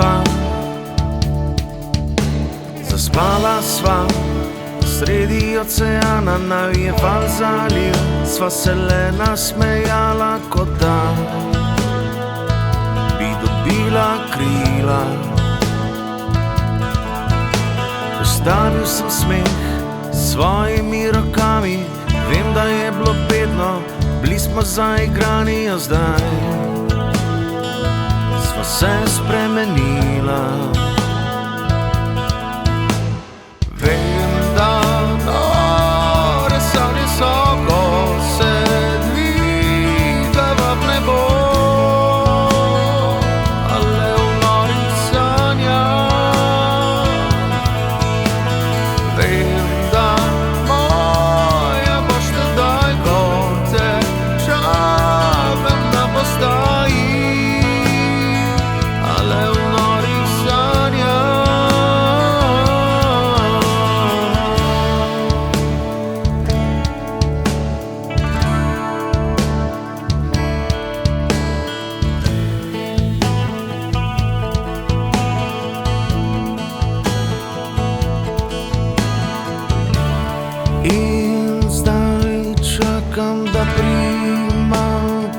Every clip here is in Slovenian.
sva, zaspala sva sredi oceana, naju je val zalil, sva se le nasmejala, kot da bi dobila krila. Ustavil sem smeh s svojimi rokami, vem, da je bilo bedno, bili smo zaigrani, a zdaj sva se spremenila. Vem, da nore sanje so, ko se dvigava v nebo, ale v norih sanjah. Vem, da moja boš tedaj, ko te čakam na postaji, ale v norih sanjah. In zdaj čakam, da prima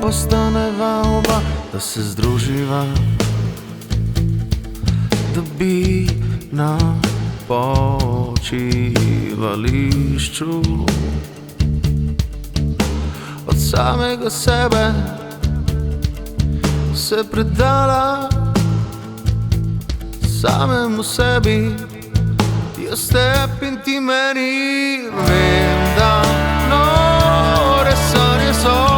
postaneva oba, da se združiva, da bi na počivališču od samega sebe se predala samemu sebi. Jaz tebi in ti meni, vem, da nore sanje so.